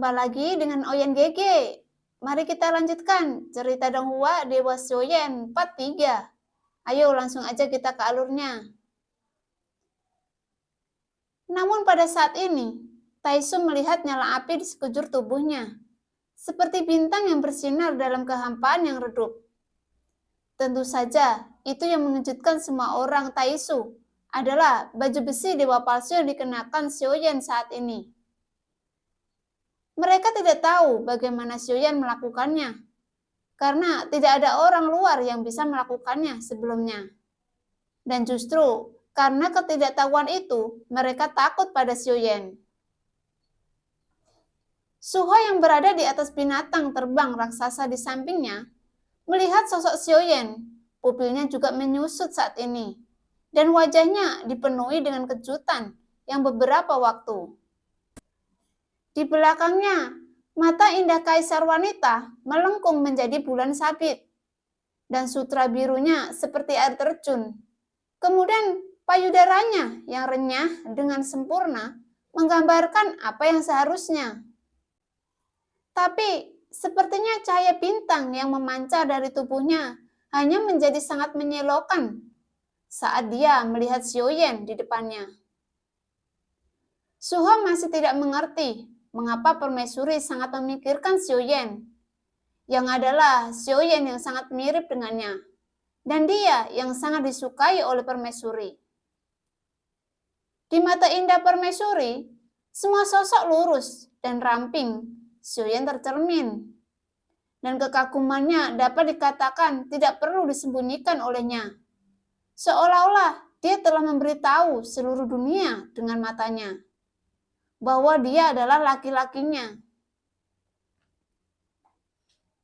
Jumpa lagi dengan Oyen GG. Mari kita lanjutkan cerita Donghua Dewa Xiaoyan part 3. Ayo langsung aja kita ke alurnya. Namun pada saat ini, Taisu melihat nyala api di sekujur tubuhnya, seperti bintang yang bersinar dalam kehampaan yang redup. Tentu saja, itu yang mengejutkan semua orang Taisu adalah baju besi dewa palsu yang dikenakan Xiaoyan saat ini. Mereka tidak tahu bagaimana Xiaoyan melakukannya, karena tidak ada orang luar yang bisa melakukannya sebelumnya. Dan justru karena ketidaktahuan itu, mereka takut pada Xiaoyan. Suho yang berada di atas binatang terbang raksasa di sampingnya, melihat sosok Xiaoyan, pupilnya juga menyusut saat ini, dan wajahnya dipenuhi dengan kejutan yang beberapa waktu. Di belakangnya, mata indah kaisar wanita melengkung menjadi bulan sabit, dan sutra birunya seperti air terjun. Kemudian payudaranya yang renyah dengan sempurna menggambarkan apa yang seharusnya. Tapi sepertinya cahaya bintang yang memancar dari tubuhnya hanya menjadi sangat menyilaukan saat dia melihat Xiaoyan di depannya. Suho masih tidak mengerti mengapa permaisuri sangat memikirkan Xiaoyan, yang adalah Xiaoyan yang sangat mirip dengannya, dan dia yang sangat disukai oleh permaisuri. Di mata indah permaisuri, semua sosok lurus dan ramping Xiaoyan tercermin, dan kekagumannya dapat dikatakan tidak perlu disembunyikan olehnya. Seolah-olah dia telah memberitahu seluruh dunia dengan matanya bahwa dia adalah laki-lakinya.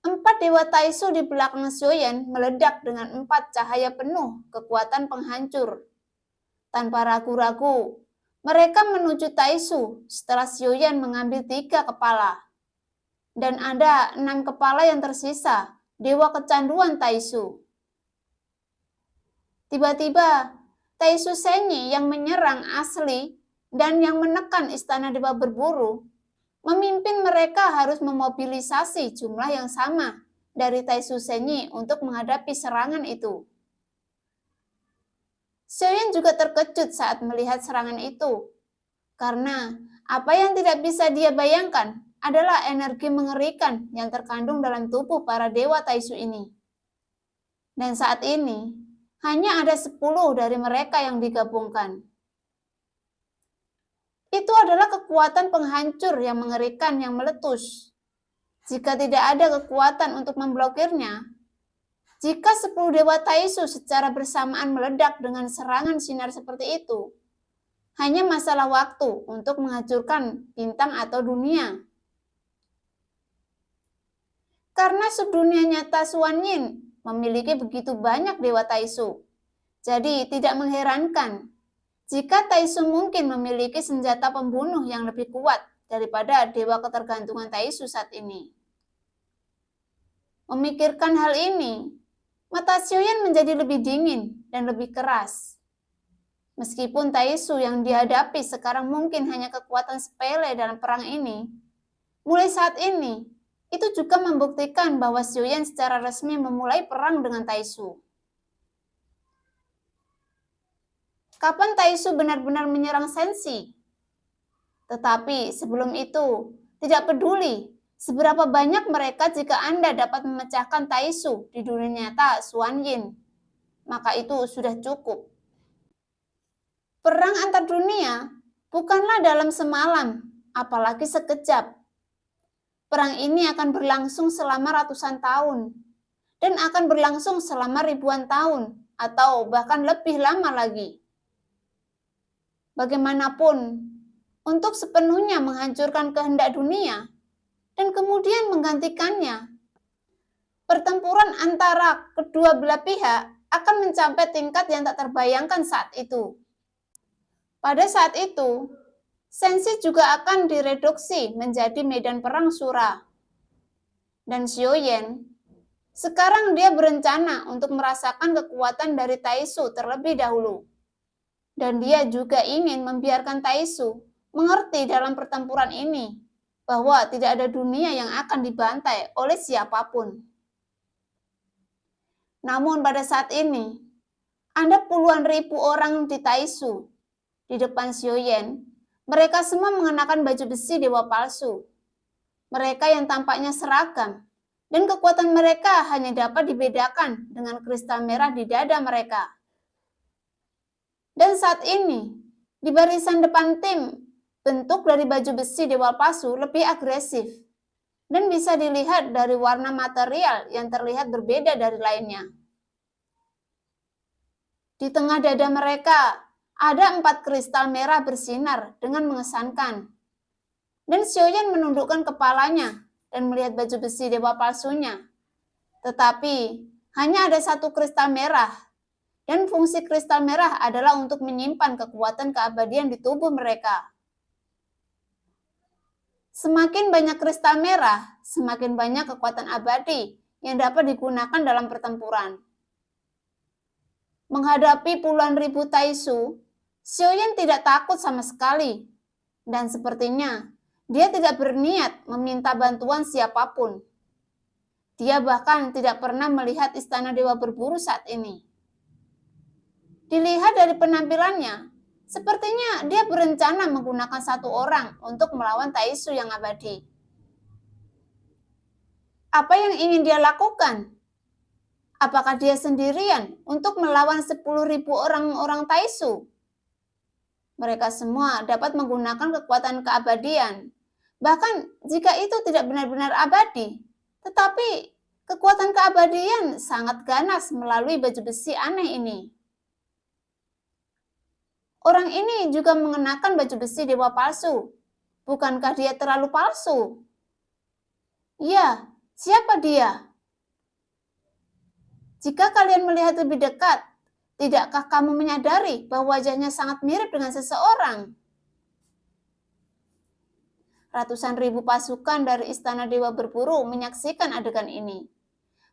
4 dewa Taisu di belakang Xiaoyan meledak dengan 4 cahaya penuh kekuatan penghancur. Tanpa ragu-ragu, mereka menuju Taisu setelah Xiaoyan mengambil 3 kepala. Dan ada 6 kepala yang tersisa, dewa kecanduan Taisu. Tiba-tiba, Taisu Senyi yang menyerang asli dan yang menekan istana dewa berburu, memimpin mereka harus memobilisasi jumlah yang sama dari Taisu Senyi untuk menghadapi serangan itu. Xiaoyan juga terkejut saat melihat serangan itu, karena apa yang tidak bisa dia bayangkan adalah energi mengerikan yang terkandung dalam tubuh para dewa Taisu ini. Dan saat ini, hanya ada 10 dari mereka yang digabungkan. Itu adalah kekuatan penghancur yang mengerikan yang meletus. Jika tidak ada kekuatan untuk memblokirnya, jika 10 dewa Taisu secara bersamaan meledak dengan serangan sinar seperti itu, hanya masalah waktu untuk menghancurkan bintang atau dunia. Karena subdunia nyata Xuan Yin memiliki begitu banyak dewa Taisu, jadi tidak mengherankan jika Taisu mungkin memiliki senjata pembunuh yang lebih kuat daripada dewa ketergantungan Taisu saat ini. Memikirkan hal ini, mata Xiaoyan menjadi lebih dingin dan lebih keras. Meskipun Taisu yang dihadapi sekarang mungkin hanya kekuatan sepele dalam perang ini, mulai saat ini, itu juga membuktikan bahwa Xiaoyan secara resmi memulai perang dengan Taisu. Kapan Taisu benar-benar menyerang Sensi? Tetapi sebelum itu, tidak peduli seberapa banyak mereka jika Anda dapat memecahkan Taisu di dunia nyata Xuan Yin, maka itu sudah cukup. Perang antar dunia bukanlah dalam semalam, apalagi sekejap. Perang ini akan berlangsung selama ratusan tahun, dan akan berlangsung selama ribuan tahun, atau bahkan lebih lama lagi. Bagaimanapun, untuk sepenuhnya menghancurkan kehendak dunia dan kemudian menggantikannya, pertempuran antara kedua belah pihak akan mencapai tingkat yang tak terbayangkan saat itu. Pada saat itu, Sensi juga akan direduksi menjadi medan perang Sura. Dan Xiaoyan, sekarang dia berencana untuk merasakan kekuatan dari Taisu terlebih dahulu. Dan dia juga ingin membiarkan Taisu mengerti dalam pertempuran ini bahwa tidak ada dunia yang akan dibantai oleh siapapun. Namun pada saat ini, ada puluhan ribu orang di Taisu, di depan Xiaoyan. Mereka semua mengenakan baju besi dewa palsu. Mereka yang tampaknya seragam, dan kekuatan mereka hanya dapat dibedakan dengan kristal merah di dada mereka. Dan saat ini, di barisan depan tim, bentuk dari baju besi dewa palsu lebih agresif dan bisa dilihat dari warna material yang terlihat berbeda dari lainnya. Di tengah dada mereka ada 4 kristal merah bersinar dengan mengesankan. Dan Xiaoyan menundukkan kepalanya dan melihat baju besi dewa palsunya. Tetapi hanya ada 1 kristal merah. Dan fungsi kristal merah adalah untuk menyimpan kekuatan keabadian di tubuh mereka. Semakin banyak kristal merah, semakin banyak kekuatan abadi yang dapat digunakan dalam pertempuran. Menghadapi puluhan ribu Taisu, Xiaoyan tidak takut sama sekali. Dan sepertinya dia tidak berniat meminta bantuan siapapun. Dia bahkan tidak pernah melihat istana dewa berburu saat ini. Dilihat dari penampilannya, sepertinya dia berencana menggunakan 1 orang untuk melawan Taisu yang abadi. Apa yang ingin dia lakukan? Apakah dia sendirian untuk melawan 10.000 orang Taisu? Mereka semua dapat menggunakan kekuatan keabadian. Bahkan jika itu tidak benar-benar abadi, tetapi kekuatan keabadian sangat ganas melalui baju besi aneh ini. Orang ini juga mengenakan baju besi dewa palsu. Bukankah dia terlalu palsu? Ya, siapa dia? Jika kalian melihat lebih dekat, tidakkah kamu menyadari bahwa wajahnya sangat mirip dengan seseorang? Ratusan ribu pasukan dari istana dewa berburu menyaksikan adegan ini.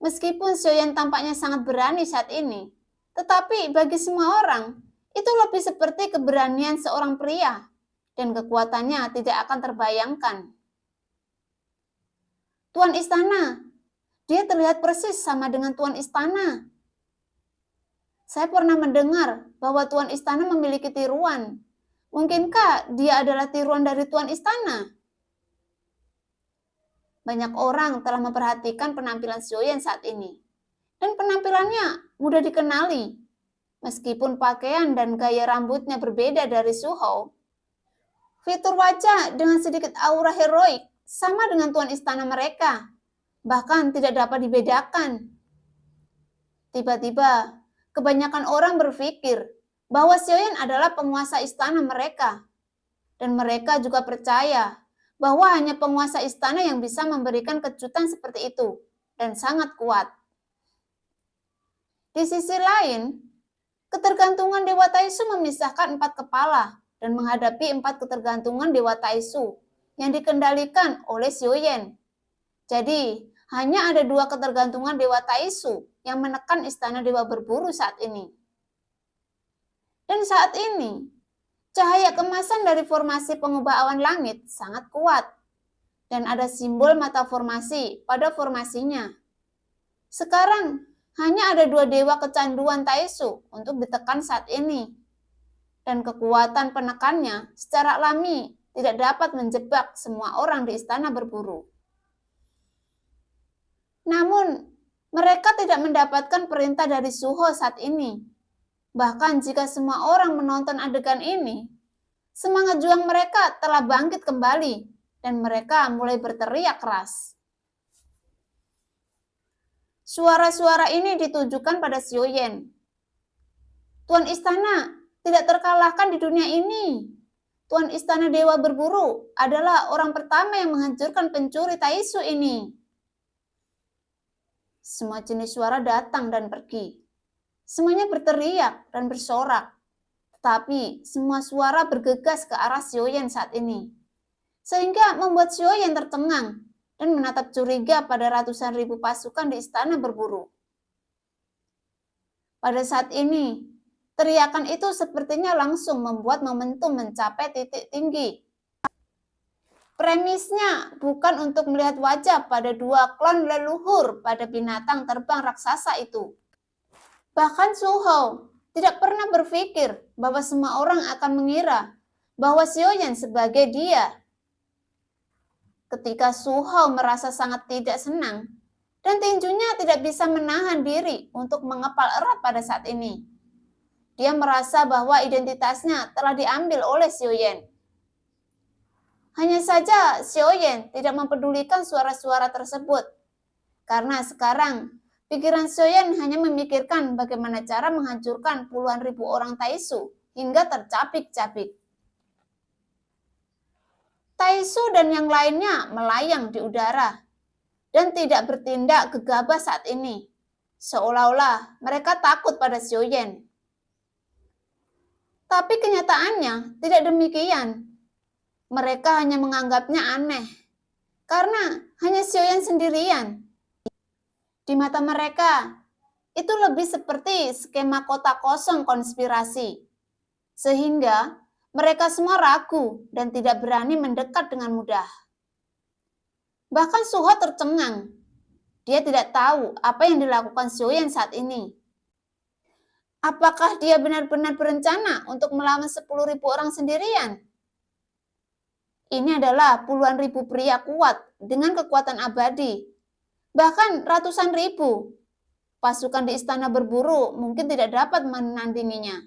Meskipun Xiaoyan tampaknya sangat berani saat ini, tetapi bagi semua orang, itu lebih seperti keberanian seorang pria, dan kekuatannya tidak akan terbayangkan. Tuan Istana, dia terlihat persis sama dengan Tuan Istana. Saya pernah mendengar bahwa Tuan Istana memiliki tiruan. Mungkinkah dia adalah tiruan dari Tuan Istana? Banyak orang telah memperhatikan penampilan Xiaoyan saat ini, dan penampilannya mudah dikenali. Meskipun pakaian dan gaya rambutnya berbeda dari Su Hou, fitur wajah dengan sedikit aura heroik sama dengan Tuan Istana mereka, bahkan tidak dapat dibedakan. Tiba-tiba, kebanyakan orang berpikir bahwa Xiaoyan adalah penguasa istana mereka, dan mereka juga percaya bahwa hanya penguasa istana yang bisa memberikan kejutan seperti itu, dan sangat kuat. Di sisi lain, ketergantungan Dewa Taisu memisahkan 4 kepala dan menghadapi 4 ketergantungan Dewa Taisu yang dikendalikan oleh Xiaoyan. Jadi, hanya ada 2 ketergantungan Dewa Taisu yang menekan istana dewa berburu saat ini. Dan saat ini, cahaya kemasan dari formasi pengubah awan langit sangat kuat. Dan ada simbol mata formasi pada formasinya. Sekarang, hanya ada 2 dewa kecanduan Taisu untuk ditekan saat ini. Dan kekuatan penekannya secara alami tidak dapat menjebak semua orang di istana berburu. Namun, mereka tidak mendapatkan perintah dari Su Hou saat ini. Bahkan jika semua orang menonton adegan ini, semangat juang mereka telah bangkit kembali dan mereka mulai berteriak keras. Suara-suara ini ditujukan pada Xiaoyan. Tuan Istana tidak terkalahkan di dunia ini. Tuan Istana Dewa Berburu adalah orang pertama yang menghancurkan pencuri Taisu ini. Semua jenis suara datang dan pergi. Semuanya berteriak dan bersorak. Tetapi semua suara bergegas ke arah Xiaoyan saat ini. Sehingga membuat Xiaoyan tercengang dan menatap curiga pada ratusan ribu pasukan di istana berburu. Pada saat ini, teriakan itu sepertinya langsung membuat momentum mencapai titik tinggi. Premisnya bukan untuk melihat wajah pada dua klon leluhur pada binatang terbang raksasa itu. Bahkan Su Hao tidak pernah berpikir bahwa semua orang akan mengira bahwa Xiaoyan sebagai dia. Ketika Su Hao merasa sangat tidak senang dan tinjunya tidak bisa menahan diri untuk mengepal erat pada saat ini, dia merasa bahwa identitasnya telah diambil oleh Xiaoyan. Hanya saja Xiaoyan tidak mempedulikan suara-suara tersebut, karena sekarang pikiran Xiaoyan hanya memikirkan bagaimana cara menghancurkan puluhan ribu orang Taisu hingga tercapik-capik. Taisu dan yang lainnya melayang di udara dan tidak bertindak gegabah saat ini, seolah-olah mereka takut pada Xiaoyan. Tapi kenyataannya tidak demikian. Mereka hanya menganggapnya aneh, karena hanya Xiaoyan sendirian. Di mata mereka, itu lebih seperti skema kota kosong konspirasi. Sehingga mereka semua ragu dan tidak berani mendekat dengan mudah. Bahkan Su Hao tercengang. Dia tidak tahu apa yang dilakukan Xiaoyan saat ini. Apakah dia benar-benar berencana untuk melawan 10.000 orang sendirian? Ini adalah puluhan ribu pria kuat dengan kekuatan abadi, bahkan ratusan ribu. Pasukan di istana berburu mungkin tidak dapat menandinginya.